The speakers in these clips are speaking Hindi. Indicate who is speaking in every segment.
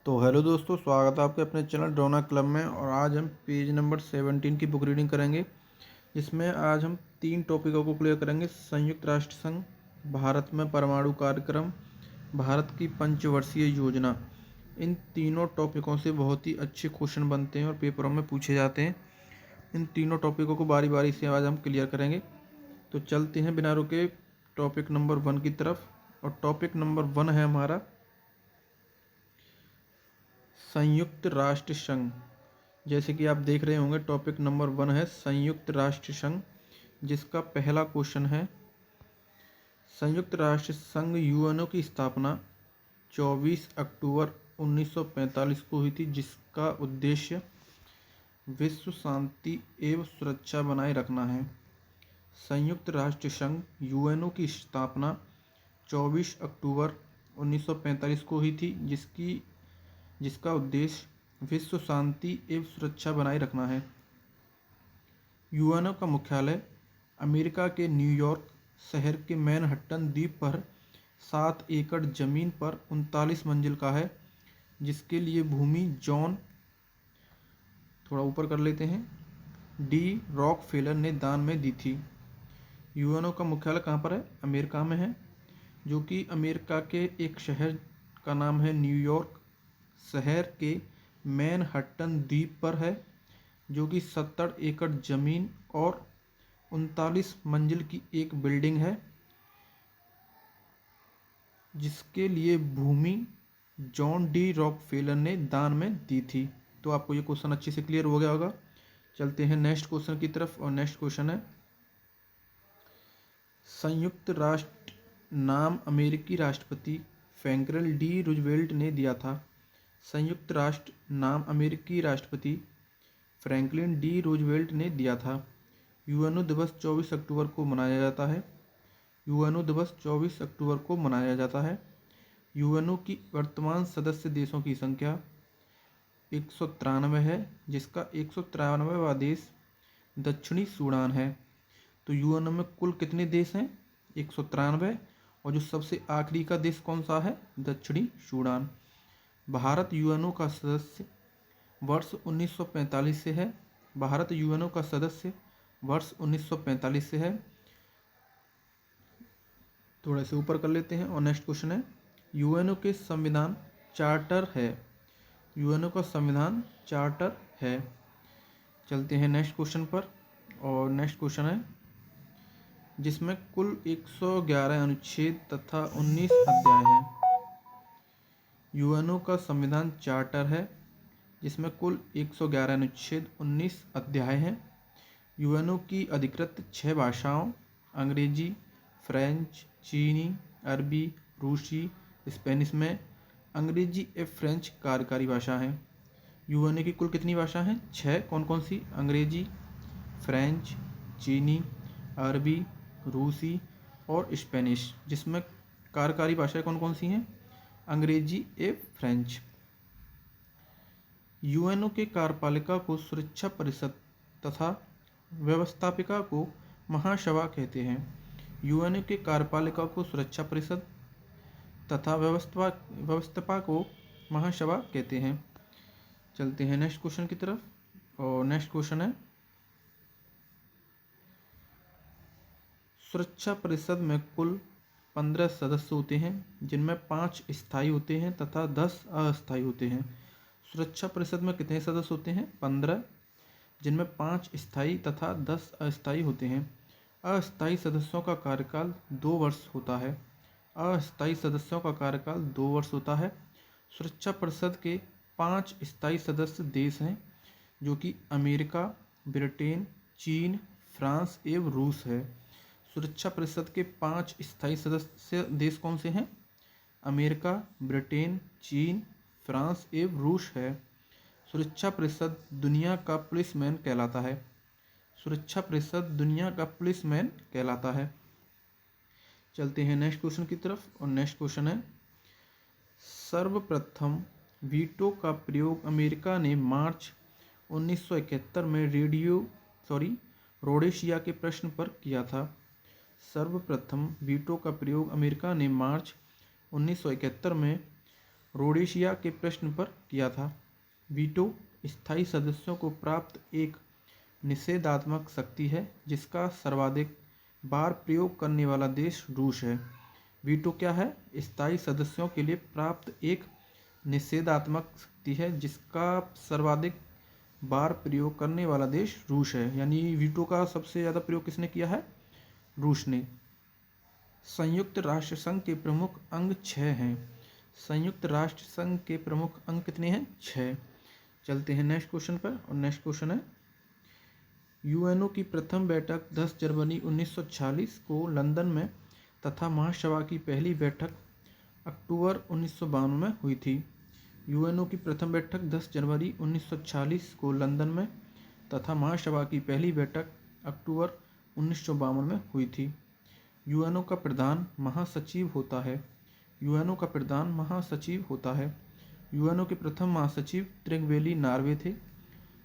Speaker 1: तो हेलो दोस्तों, स्वागत है आपके अपने चैनल ड्रोना क्लब में। और आज हम पेज नंबर 17 की बुक रीडिंग करेंगे। इसमें आज हम 3 टॉपिकों को क्लियर करेंगे। संयुक्त राष्ट्र संघ, भारत में परमाणु कार्यक्रम, भारत की पंचवर्षीय योजना। इन तीनों टॉपिकों से बहुत ही अच्छे क्वेश्चन बनते हैं और पेपरों में पूछे जाते हैं। इन तीनों टॉपिकों को बारी बारी से आज हम क्लियर करेंगे। तो चलते हैं बिना रुके टॉपिक नंबर 1 की तरफ। और टॉपिक नंबर 1 है हमारा संयुक्त राष्ट्र संघ। जैसे कि आप देख रहे होंगे, टॉपिक नंबर 1 है संयुक्त राष्ट्र संघ, जिसका पहला क्वेश्चन है संयुक्त राष्ट्र संघ यूएनओ की स्थापना 24 अक्टूबर 1945 को हुई थी, जिसका उद्देश्य विश्व शांति एवं सुरक्षा बनाए रखना है। संयुक्त राष्ट्र संघ यूएनओ की स्थापना 24 अक्टूबर 1945 को हुई थी, जिसका उद्देश्य विश्व शांति एवं सुरक्षा बनाए रखना है। यूएनओ का मुख्यालय अमेरिका के न्यूयॉर्क शहर के मैनहट्टन द्वीप पर 7 एकड़ जमीन पर 39 मंजिल का है, जिसके लिए भूमि जॉन थोड़ा ऊपर कर लेते हैं डी रॉकफेलर ने दान में दी थी। यूएनओ का मुख्यालय कहाँ पर है? अमेरिका में है, जो कि अमेरिका के एक शहर का नाम है न्यूयॉर्क। शहर के मैनहट्टन द्वीप पर है, जो कि 70 एकड़ जमीन और 39 मंजिल की एक बिल्डिंग है, जिसके लिए भूमि जॉन डी रॉकफेलर ने दान में दी थी। तो आपको ये क्वेश्चन अच्छे से क्लियर हो गया होगा। चलते हैं नेक्स्ट क्वेश्चन की तरफ। और नेक्स्ट क्वेश्चन है संयुक्त राष्ट्र नाम अमेरिकी राष्ट्रपति फ्रैंकलिन डी रूजवेल्ट ने दिया था। संयुक्त राष्ट्र नाम अमेरिकी राष्ट्रपति फ्रैंकलिन डी रूजवेल्ट ने दिया था। यूएनओ दिवस 24 अक्टूबर को मनाया जाता है। यूएनओ दिवस 24 अक्टूबर को मनाया जाता है। यूएनओ की वर्तमान सदस्य देशों की संख्या 193 है, जिसका 193वां देश दक्षिणी सूडान है। तो यूएनओ में कुल कितने देश हैं? 193। और जो सबसे आखिरी का देश कौन सा है? दक्षिणी सूडान। भारत यूएनओ का सदस्य वर्ष 1945 से है। भारत यूएनओ का सदस्य वर्ष 1945 से है। थोड़ा से ऊपर कर लेते हैं। और नेक्स्ट क्वेश्चन है यूएनओ के संविधान चार्टर है। यूएनओ का संविधान चार्टर है। चलते हैं नेक्स्ट क्वेश्चन पर। और नेक्स्ट क्वेश्चन है जिसमें कुल 111 अनुच्छेद तथा 19 अध्याय हैं। यूएनओ का संविधान चार्टर है, जिसमें कुल 111 अनुच्छेद 19 अध्याय हैं। यूएनओ की अधिकृत 6 भाषाओं अंग्रेजी, फ्रेंच, चीनी, अरबी, रूसी, स्पेनिश में अंग्रेजी एवं फ्रेंच कार्यकारी भाषा हैं। यूएनओ की कुल कितनी भाषा हैं? 6। कौन कौन सी? अंग्रेजी, फ्रेंच, चीनी, अरबी, रूसी और स्पेनिश, जिसमें कार्यकारी भाषाएं कौन कौन सी हैं? अंग्रेजी एवं फ्रेंच। यूएनओ के कार्यपालिका को सुरक्षा परिषद तथा व्यवस्थापिका को महासभा कहते हैं। यूएनओ के कार्यपालिका को सुरक्षा परिषद तथा व्यवस्थापक को महासभा कहते हैं। चलते हैं नेक्स्ट क्वेश्चन की तरफ। और नेक्स्ट क्वेश्चन है सुरक्षा परिषद में कुल 15 सदस्य होते हैं, जिनमें 5 स्थायी होते हैं तथा 10 अस्थायी होते हैं। सुरक्षा परिषद में कितने सदस्य होते हैं? 15, जिनमें 5 स्थायी तथा 10 अस्थायी होते हैं। अस्थायी सदस्यों का कार्यकाल 2 वर्ष होता है। अस्थायी सदस्यों का कार्यकाल 2 वर्ष होता है। सुरक्षा परिषद के 5 स्थायी सदस्य देश हैं, जो कि अमेरिका, ब्रिटेन, चीन, फ्रांस एवं रूस है। सुरक्षा परिषद के 5 स्थायी सदस्य देश कौन से हैं? अमेरिका, ब्रिटेन, चीन, फ्रांस एवं रूस है। सुरक्षा परिषद दुनिया का पुलिसमैन कहलाता है। सुरक्षा परिषद दुनिया का पुलिसमैन कहलाता है। चलते हैं नेक्स्ट क्वेश्चन की तरफ। और नेक्स्ट क्वेश्चन है सर्वप्रथम वीटो का प्रयोग अमेरिका ने मार्च 1971 में रोडेशिया के प्रश्न पर किया था। सर्वप्रथम वीटो का प्रयोग अमेरिका ने मार्च 1971 में रोडेशिया के प्रश्न पर किया था। वीटो स्थायी सदस्यों को प्राप्त एक निषेधात्मक शक्ति है जिसका सर्वाधिक बार प्रयोग करने वाला देश रूस है। वीटो क्या है? स्थायी सदस्यों के लिए प्राप्त एक निषेधात्मक शक्ति है जिसका सर्वाधिक बार प्रयोग करने वाला देश रूस है। यानी वीटो का सबसे ज़्यादा प्रयोग किसने किया है? रूस ने। संयुक्त राष्ट्र संघ के प्रमुख अंग 6 हैं। संयुक्त राष्ट्र संघ के प्रमुख अंग कितने हैं? 6। चलते हैं नेक्स्ट क्वेश्चन पर, और नेक्स्ट क्वेश्चन है यूएनओ की प्रथम बैठक 10 जनवरी 1946 को लंदन में तथा महासभा की पहली बैठक अक्टूबर 1992 में हुई थी। यूएनओ की प्रथम बैठक 10 जनवरी 1946 को लंदन में तथा महासभा की पहली बैठक अक्टूबर 1952 में हुई थी। यूएनओ का प्रधान महासचिव होता है। यूएनओ का प्रधान महासचिव होता है। यूएनओ के प्रथम महासचिव त्रिंगवेली नॉर्वे थे।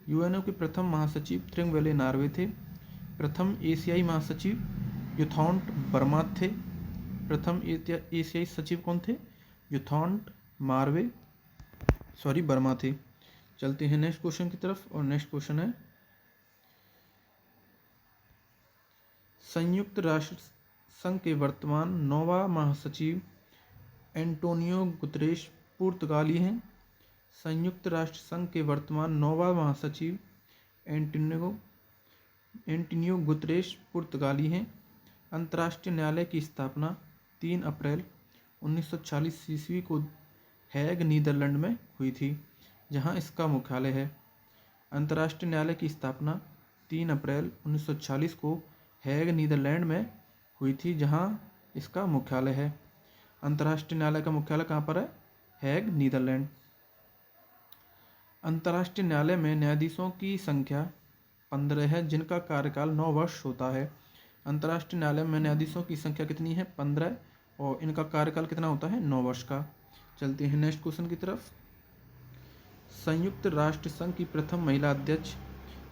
Speaker 1: यूएनओ के प्रथम महासचिव त्रिंगवेली नॉर्वे थे। प्रथम एशियाई महासचिव युथॉन्ट बर्मा थे। प्रथम एशियाई सचिव कौन थे? युथॉन्ट बर्मा थे। चलते हैं नेक्स्ट क्वेश्चन की तरफ, और नेक्स्ट क्वेश्चन है संयुक्त राष्ट्र संघ के वर्तमान नौवा महासचिव एंटोनियो गुतरेश पुर्तगाली हैं। संयुक्त राष्ट्र संघ के वर्तमान नौवा महासचिव एंटोनियो गुतरेश पुर्तगाली हैं। अंतर्राष्ट्रीय न्यायालय की स्थापना 3 अप्रैल 1940 ईस्वी को हैग नीदरलैंड में हुई थी, जहां इसका मुख्यालय है। अंतर्राष्ट्रीय न्यायालय की स्थापना 3 अप्रैल 1940 को हैग नीदरलैंड में हुई थी, जहां इसका मुख्यालय है। अंतर्राष्ट्रीय न्यायालय का मुख्यालय कहाँ पर है? हैग नीदरलैंड। अंतर्राष्ट्रीय न्यायालय में न्यायाधीशों की संख्या 15 है जिनका कार्यकाल 9 वर्ष होता है। अंतर्राष्ट्रीय न्यायालय में न्यायाधीशों की संख्या कितनी है? 15, और इनका कार्यकाल कितना होता है? 9 वर्ष का। चलते हैं नेक्स्ट क्वेश्चन की तरफ। संयुक्त राष्ट्र संघ की प्रथम महिला अध्यक्ष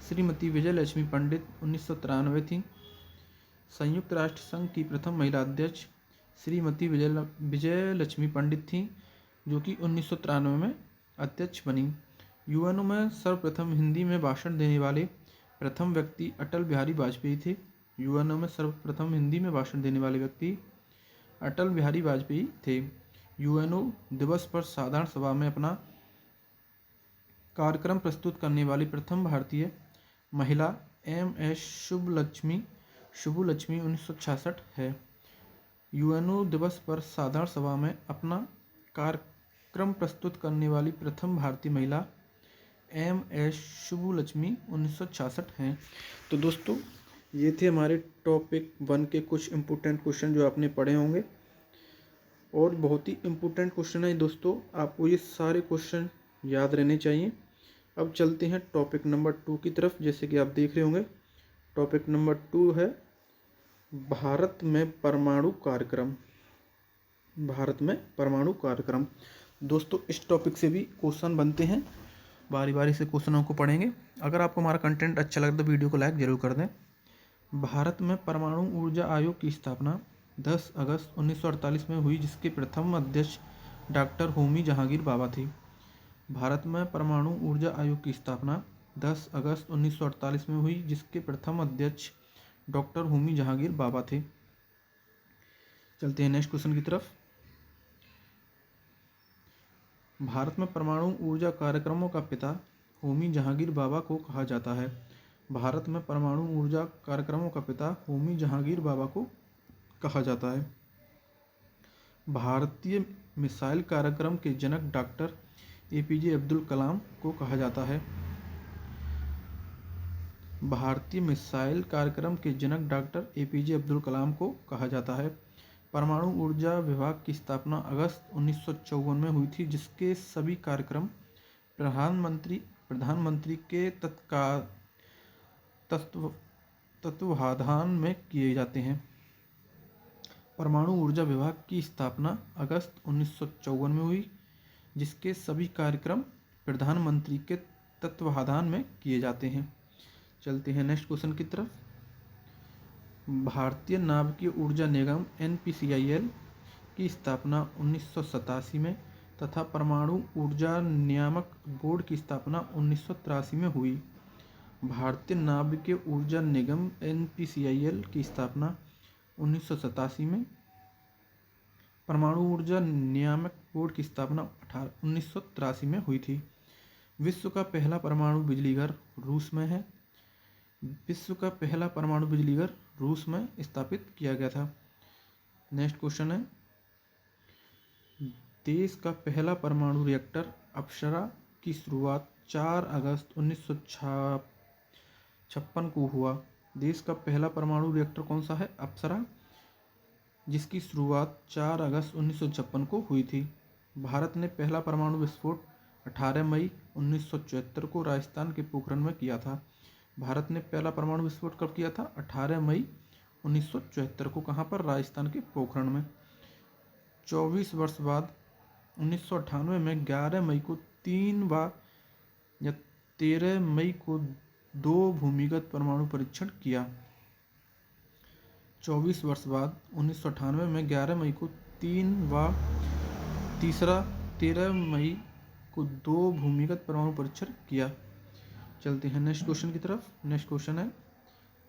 Speaker 1: श्रीमती विजयलक्ष्मी पंडित 1993 थी। संयुक्त राष्ट्र संघ की प्रथम महिला अध्यक्ष श्रीमती विजयलक्ष्मी पंडित थी, जो कि 1993 में अध्यक्ष बनी। यूएनओ में सर्वप्रथम हिंदी में भाषण देने वाले प्रथम व्यक्ति अटल बिहारी वाजपेयी थे। यूएनओ में सर्वप्रथम हिंदी में भाषण देने वाले व्यक्ति अटल बिहारी वाजपेयी थे। यूएनओ दिवस पर साधारण सभा में अपना कार्यक्रम प्रस्तुत करने वाली प्रथम भारतीय महिला एम.एस. शुभलक्ष्मी 1966 है। यूएनओ दिवस पर साधारण सभा में अपना कार्यक्रम प्रस्तुत करने वाली प्रथम भारतीय महिला एम.एस. शुभलक्ष्मी 1966 हैं। तो दोस्तों, ये थे हमारे टॉपिक 1 के कुछ इम्पोर्टेंट क्वेश्चन जो आपने पढ़े होंगे, और बहुत ही इम्पोर्टेंट क्वेश्चन है दोस्तों, आपको ये सारे क्वेश्चन याद रहने चाहिए। अब चलते हैं टॉपिक नंबर 2 की तरफ। जैसे कि आप देख रहे होंगे, टॉपिक नंबर 2 है भारत में परमाणु कार्यक्रम। भारत में परमाणु कार्यक्रम। दोस्तों, इस टॉपिक से भी क्वेश्चन बनते हैं, बारी बारी से क्वेश्चनों को पढ़ेंगे। अगर आपको हमारा कंटेंट अच्छा लगे तो वीडियो को लाइक जरूर कर दें। भारत में परमाणु ऊर्जा आयोग की स्थापना 10 अगस्त 1948 में हुई, जिसके प्रथम अध्यक्ष डॉक्टर होमी जहांगीर बाबा थे। भारत में परमाणु ऊर्जा आयोग की स्थापना 10 अगस्त 1948 में हुई, जिसके प्रथम अध्यक्ष डॉक्टर होमी जहांगीर बाबा थे। चलते हैं नेक्स्ट क्वेश्चन की तरफ। भारत में परमाणु ऊर्जा कार्यक्रमों का पिता होमी जहांगीर बाबा को कहा जाता है। भारत में परमाणु ऊर्जा कार्यक्रमों का पिता होमी जहांगीर बाबा को कहा जाता है। भारतीय मिसाइल कार्यक्रम के जनक डॉक्टर एपीजे अब्दुल कलाम को कहा जाता है। भारतीय मिसाइल कार्यक्रम के जनक डॉक्टर एपीजे अब्दुल कलाम को कहा जाता है। परमाणु ऊर्जा विभाग की स्थापना अगस्त 1954 में हुई थी, जिसके सभी कार्यक्रम प्रधानमंत्री के तत्वाधान में किए जाते हैं। परमाणु ऊर्जा विभाग की स्थापना अगस्त 1954 में हुई, जिसके सभी कार्यक्रम प्रधानमंत्री के तत्वाधान में किए जाते हैं। चलते हैं नेक्स्ट क्वेश्चन की तरफ। भारतीय नाभिकीय ऊर्जा निगम NPCIL की स्थापना 1987 में तथा परमाणु ऊर्जा नियामक बोर्ड की स्थापना 1983 में हुई। भारतीय नाभिकीय ऊर्जा निगम NPCIL की स्थापना 1987 में। परमाणु ऊर्जा नियामक बोर्ड की स्थापना 1983 में हुई थी। विश्व का पहला परमाणु बिजलीघर रूस में है। विश्व का पहला परमाणु बिजलीघर रूस में स्थापित किया गया था। नेक्स्ट क्वेश्चन है, देश का पहला परमाणु रिएक्टर अप्सरा की शुरुआत 4 अगस्त 1956 को हुआ। देश का पहला परमाणु रिएक्टर कौन सा है? अप्सरा, जिसकी शुरुआत 4 अगस्त 1956 को हुई थी। भारत ने पहला परमाणु विस्फोट 18 मई 1974 को राजस्थान के पोखरण में किया था। भारत ने पहला परमाणु विस्फोट कब किया था? 18 मई 1974 को। कहाँ पर? राजस्थान के पोखरण में। 24 वर्ष बाद 1998 में 11 मई को 3 व 13 मई को 2 भूमिगत परमाणु परीक्षण किया। 24 वर्ष बाद 1998 में 11 मई को 3 व 13 मई को 2 भूमिगत परमाणु परीक्षण किया। चलते हैं नेक्स्ट क्वेश्चन की तरफ। नेक्स्ट क्वेश्चन है,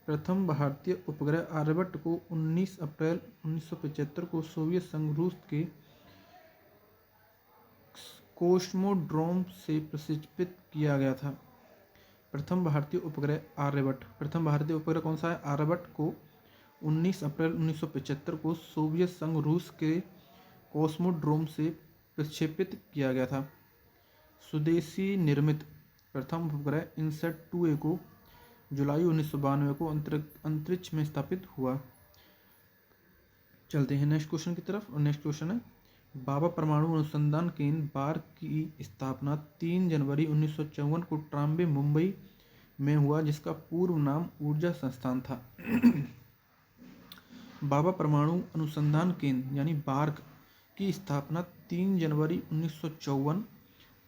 Speaker 1: प्रथम भारतीय उपग्रह आर्यभट्ट को 19 अप्रैल 1975 को सोवियत संघ रूस के कोस्मोड्रोम से प्रक्षेपित किया गया था। प्रथम भारतीय उपग्रह आर्यभट्ट। प्रथम भारतीय उपग्रह कौन सा है? आर्यभट्ट को 19 अप्रैल 1975 को सोवियत संघ रूस के कोस्मोड्रोम से प्रक्षेपित किया गया था। स्वदेशी निर्मित प्रथम उपग्रह इनसैट 2A को जुलाई 1992 को अंतरिक्ष में स्थापित हुआ। चलते हैं नेक्स्ट क्वेश्चन की तरफ। और नेक्स्ट क्वेश्चन है, भाभा परमाणु अनुसंधान केंद्र बार्क की स्थापना 3 जनवरी 1954 को ट्राम्बे, मुंबई में हुआ, जिसका पूर्व नाम ऊर्जा संस्थान था। भाभा परमाणु अनुसंधान केंद्र यानी बार्क की स्थापना 3 जनवरी 1954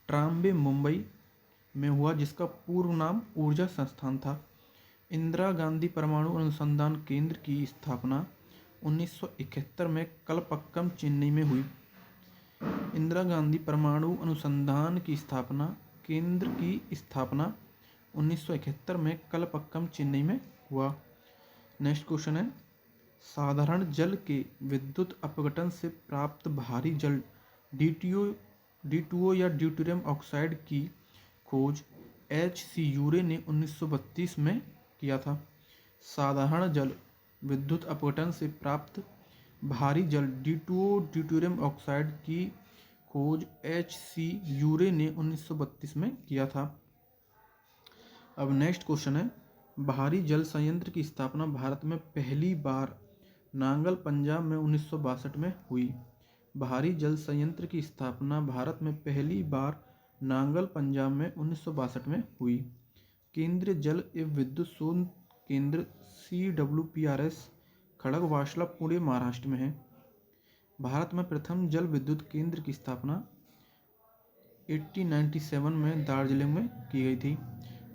Speaker 1: ट्राम्बे, मुंबई में हुआ, जिसका पूर्व नाम ऊर्जा संस्थान था। इंदिरा गांधी परमाणु अनुसंधान केंद्र की स्थापना 1971 में कलपक्कम, चेन्नई में हुई। इंदिरा गांधी परमाणु अनुसंधान की स्थापना केंद्र की स्थापना 1971 में कलपक्कम, चेन्नई में हुआ। नेक्स्ट क्वेश्चन है, साधारण जल के विद्युत अपघटन से प्राप्त भारी जल D2O या ड्यूटेरियम ऑक्साइड की खोज H.C. यूरे ने 1932 में किया था। साधारण जल विद्युत अपघटन से प्राप्त भारी जल D2O ड्यूटेरियम ऑक्साइड की खोज H.C. यूरे ने 1932 में किया था। अब नेक्स्ट क्वेश्चन है, भारी जल संयंत्र की स्थापना भारत में पहली बार नांगल, पंजाब में 1962 में हुई। भारी जल संयंत्र की स्थापना भारत में पहली बार नांगल, पंजाब में 1962 में हुई। केंद्रीय जल एवं विद्युत शोध केंद्र CWPRS खड़गवासला, पुणे, महाराष्ट्र में है। भारत में प्रथम जल विद्युत केंद्र की स्थापना 1897 में दार्जिलिंग में की गई थी।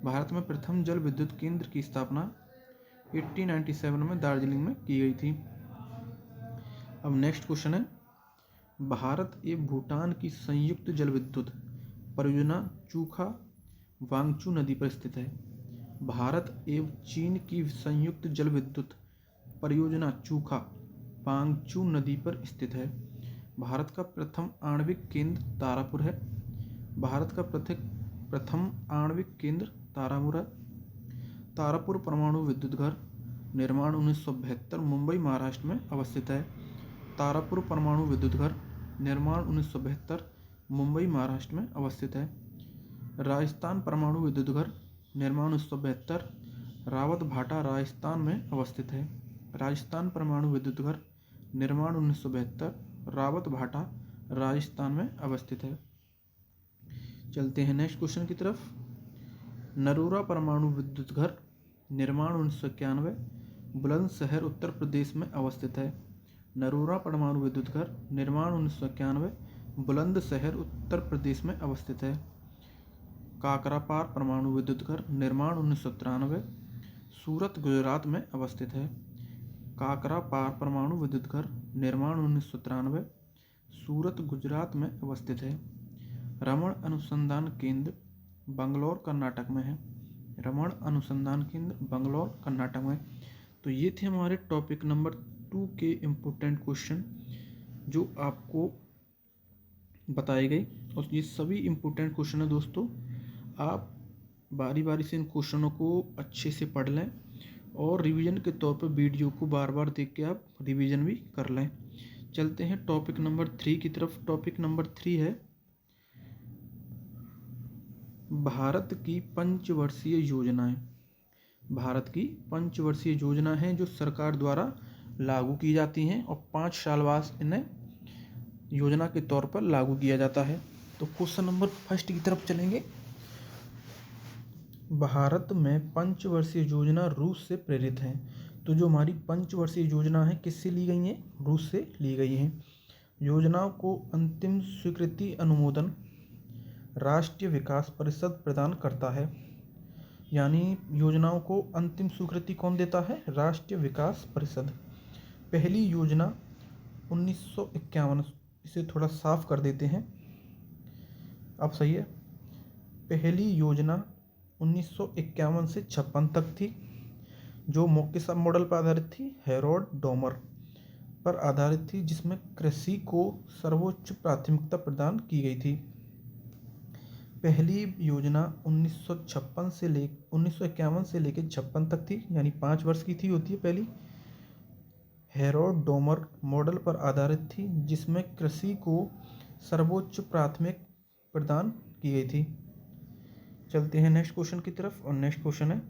Speaker 1: भारत में प्रथम जल विद्युत केंद्र की स्थापना 1897 में दार्जिलिंग में की गई थी। अब नेक्स्ट क्वेश्चन है, भारत एवं भूटान की संयुक्त जल विद्युत परियोजना चूखा वांगचू नदी पर स्थित है। भारत एवं चीन की संयुक्त जल विद्युत परियोजना चूखा वांगचू नदी पर स्थित है। भारत का प्रथम आणविक केंद्र तारापुर है। भारत का प्रथम आणविक केंद्र तारापुर है। तारापुर परमाणु विद्युत घर निर्माण 1972 मुंबई, महाराष्ट्र में अवस्थित है। तारापुर परमाणु विद्युत घर निर्माण 1972 मुंबई, महाराष्ट्र में अवस्थित है। राजस्थान परमाणु विद्युत घर निर्माण 1972 रावत भाटा, राजस्थान में अवस्थित है। राजस्थान परमाणु विद्युत घर निर्माण 1972 रावत भाटा, राजस्थान में अवस्थित है। चलते हैं नेक्स्ट क्वेश्चन की तरफ। नरोरा परमाणु विद्युत घर निर्माण 1991 बुलंदशहर, उत्तर प्रदेश में अवस्थित है। नरोरा परमाणु विद्युत घर निर्माण 1991 बुलंदशहर, उत्तर प्रदेश में अवस्थित है। काकरापार परमाणु विद्युत घर निर्माण 1993 सूरत, गुजरात में अवस्थित है। काकरापार परमाणु विद्युत घर निर्माण 1993 सूरत गुजरात में अवस्थित है। रमण अनुसंधान केंद्र बंगलौर कर्नाटक में है। रमण अनुसंधान केंद्र बंगलौर कर्नाटक में। तो ये थे हमारे टॉपिक नंबर 2 के इम्पोर्टेंट क्वेश्चन जो आपको बताए गए, और ये सभी इम्पोर्टेंट क्वेश्चन है दोस्तों। आप बारी बारी से इन क्वेश्चनों को अच्छे से पढ़ लें और रिवीजन के तौर पर वीडियो को बार बार देख के आप रिवीजन भी कर लें। चलते हैं टॉपिक नंबर 3 की तरफ। टॉपिक नंबर 3 है भारत की पंचवर्षीय योजनाएं। भारत की पंचवर्षीय योजना है जो सरकार द्वारा लागू की जाती हैं और 5 साल बाद इन्हें योजना के तौर पर लागू किया जाता है। तो क्वेश्चन नंबर 1 की तरफ चलेंगे। भारत में पंचवर्षीय योजना रूस से प्रेरित है। तो जो हमारी पंचवर्षीय योजना है किससे ली गई है? रूस से ली गई है। योजनाओं को अंतिम स्वीकृति अनुमोदन राष्ट्रीय विकास परिषद प्रदान करता है। यानी योजनाओं को अंतिम स्वीकृति कौन देता है? राष्ट्रीय विकास परिषद। पहली योजना 1951, इसे थोड़ा साफ कर देते हैं, अब सही है। पहली योजना 1951 से 56 तक थी, जो मुख्य सब मॉडल पर आधारित थी, हेरोल्ड डोमर पर आधारित थी, जिसमें कृषि को सर्वोच्च प्राथमिकता प्रदान की गई थी। पहली योजना 1951 से लेकर 56 तक थी, यानी 5 वर्ष की थी होती है पहली। हेरोल्ड डोमर मॉडल पर आधारित थी, जिसमें कृषि को सर्वोच्च प्राथमिक प्रदान की गई थी। चलते हैं नेक्स्ट क्वेश्चन की तरफ, और नेक्स्ट क्वेश्चन है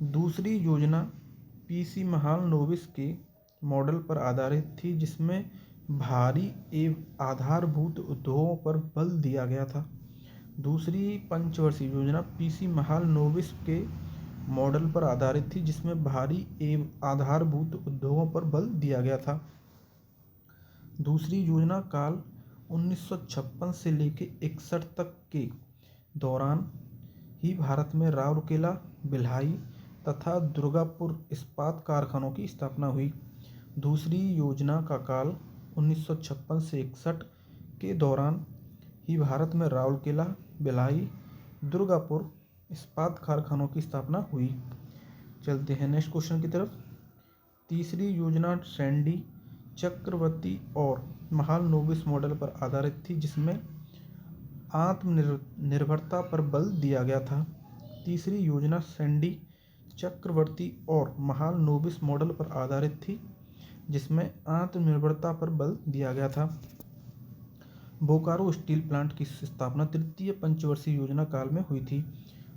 Speaker 1: दूसरी योजना पीसी महालनोबिस के मॉडल पर आधारित थी, जिसमें भारी एवं आधारभूत उद्योगों पर बल दिया गया था। दूसरी पंचवर्षीय योजना पीसी महालनोबिस के मॉडल पर आधारित थी, जिसमें भारी एवं आधारभूत उद्योगों पर बल दिया गया था। दूसरी योजना काल 1956 से लेकर 61 तक के दौरान ही भारत में राउरकेला, भिलाई तथा दुर्गापुर इस्पात कारखानों की स्थापना हुई। दूसरी योजना का काल 1956 से 61 के दौरान ही भारत में राउरकेला, भिलाई, दुर्गापुर इस्पात कारखानों की स्थापना हुई। चलते हैं नेक्स्ट क्वेश्चन की तरफ। तीसरी योजना सैंडी, चक्रवर्ती और महालनोबिस मॉडल पर आधारित थी, जिसमें आत्मनिर्भरता पर बल दिया गया था। तीसरी योजना सैंडी, चक्रवर्ती और महालनोबिस मॉडल पर आधारित थी, जिसमें आत्मनिर्भरता पर बल दिया गया था। बोकारो स्टील प्लांट की स्थापना तृतीय पंचवर्षीय योजना काल में हुई थी।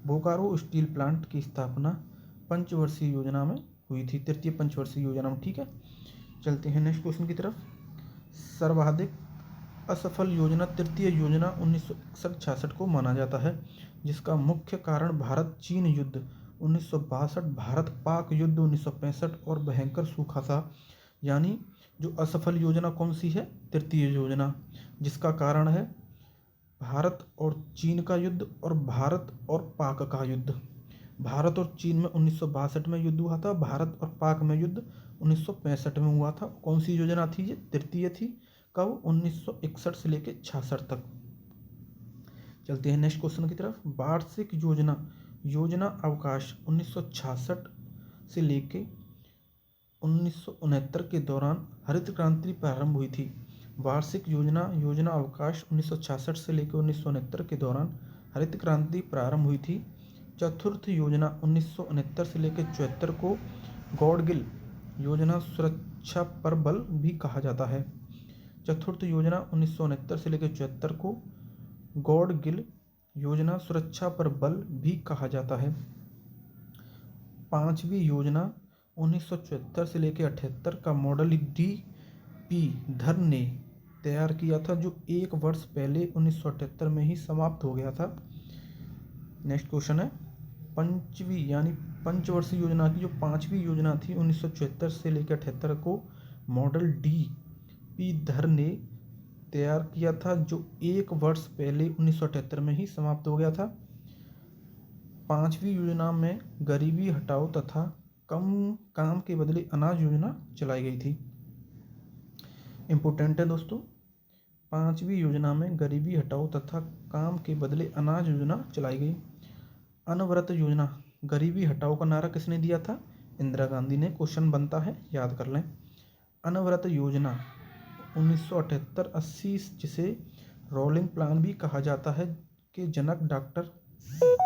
Speaker 1: बोकारो स्टील प्लांट की स्थापना पंचवर्षीय योजना में हुई थी, तृतीय पंचवर्षीय योजना में। ठीक है, चलते हैं नेक्स्ट क्वेश्चन की तरफ। सर्वाधिक असफल योजना तृतीय योजना 1961-66 को माना जाता है, जिसका मुख्य कारण भारत चीन युद्ध 1962, भारत पाक युद्ध 1965 और भयंकर सूखा था। यानी जो असफल योजना कौन सी है? तृतीय योजना, जिसका कारण है भारत और चीन का युद्ध और भारत और पाक का युद्ध। भारत और चीन में 1962 में युद्ध हुआ था, भारत और पाक में युद्ध 1965 में हुआ था। कौन सी योजना थी ये? तृतीय थी। कब? 1961 से लेकर 66 तक। चलते हैं नेक्स्ट क्वेश्चन की तरफ। वार्षिक योजना अवकाश 1966 से लेकर 1969 के दौरान हरित क्रांति प्रारंभ हुई थी। वार्षिक योजना अवकाश 1966 से लेकर 1969 के दौरान हरित क्रांति प्रारंभ हुई थी। चतुर्थ योजना 1969 से लेकर 74 को गॉडगिल योजना सुरक्षा पर बल भी कहा जाता है। चतुर्थ योजना 1969 से लेकर 74 को गॉडगिल योजना सुरक्षा पर बल भी कहा जाता है। पांचवी योजना 1974 से लेकर 78 का मॉडल डी.पी. धर ने तैयार किया था, जो 1 वर्ष पहले 1978 में ही समाप्त हो गया था। नेक्स्ट क्वेश्चन है पंचवी यानी पंचवर्षीय योजना की जो 5वीं योजना थी 1974 से लेकर 78 को मॉडल डी.पी. धर ने तैयार किया था, जो 1 वर्ष पहले 1978 में ही समाप्त हो गया था। 5वीं योजना में गरीबी हटाओ तथा कम काम के बदले अनाज योजना चलाई गई थी। इम्पोर्टेंट है दोस्तों। 5वीं योजना में गरीबी हटाओ तथा काम के बदले अनाज योजना चलाई गई। अनवरत योजना, गरीबी हटाओ का नारा किसने दिया था? इंदिरा गांधी ने। क्वेश्चन बनता है, याद कर लें। अनवरत योजना 1978-80, जिसे रोलिंग प्लान भी कहा जाता है, के जनक डॉक्टर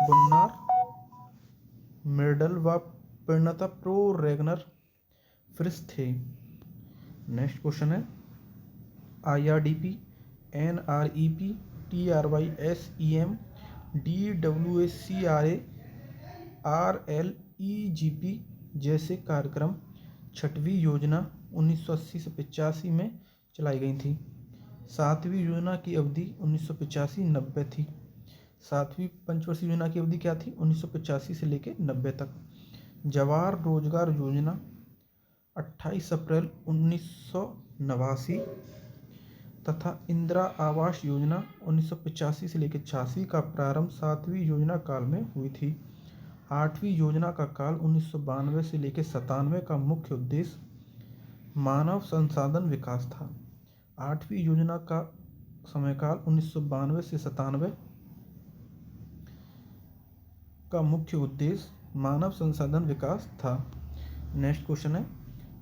Speaker 1: गुन्नार मिर्डल व प्रणता प्रो रेगनर फ्रिस थे। नेक्स्ट क्वेश्चन है IRDP, NREP, TRYSEM, DWCRA, RLEGP जैसे कार्यक्रम 6वीं योजना 1980 से 85 में चलाई गई थी। 7वीं योजना की अवधि 1985-90 थी। 7वीं पंचवर्षीय योजना की अवधि क्या थी? 1985 से लेकर 90 तक। जवाहर रोजगार योजना 28 अप्रैल 1989 तथा इंदिरा आवास योजना 1985 से लेकर 86 का प्रारंभ 7वीं योजना काल में हुई थी। 8वीं योजना का काल 1992 से लेकर 97 का मुख्य उद्देश्य मानव संसाधन विकास था। 8वीं योजना का समयकाल 1992 से 97 का मुख्य उद्देश्य मानव संसाधन विकास था। नेक्स्ट क्वेश्चन है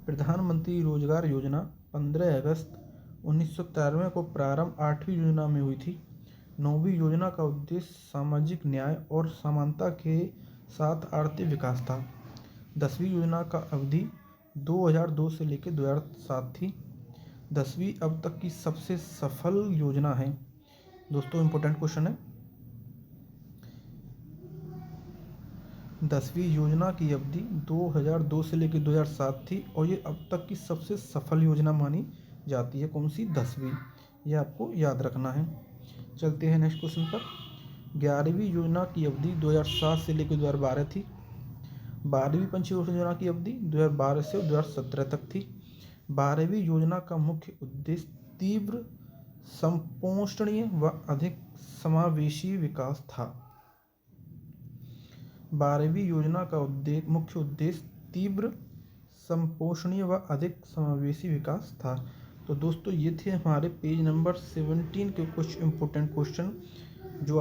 Speaker 1: प्रधानमंत्री रोजगार योजना 15 अगस्त 1993 को प्रारंभ 8वीं योजना में हुई थी। 9वीं योजना का उद्देश्य सामाजिक न्याय और समानता के साथ आर्थिक विकास था। 10वीं योजना का अवधि 2002 से लेकर 2007 थी। 10वीं अब तक की सबसे सफल योजना है। दोस्तों इम्पोर्टेंट क्वेश्चन है। 10वीं योजना की अवधि 2002 से लेकर 2007 थी और ये अब तक की सबसे सफल योजना मानी जाती है। कौन सी? 10वीं। ये आपको याद रखना है। चलते हैं नेक्स्ट क्वेश्चन पर। 11वीं योजना की अवधि 2007 से लेकर 2012 थी। 12वीं पंचवर्षीय योजना की अवधि 2012 से 2017 तक थी। 12वीं योजना का मुख्य उद्देश्य तीव्र, संपोषणीय व अधिक समावेशी विकास था। 12वीं योजना का मुख्य उद्देश्य तीव्र, संपोषणीय व अधिक समावेशी विकास था। तो दोस्तों ये थे हमारे पेज नंबर 17 के कुछ इम्पोर्टेंट क्वेश्चन जो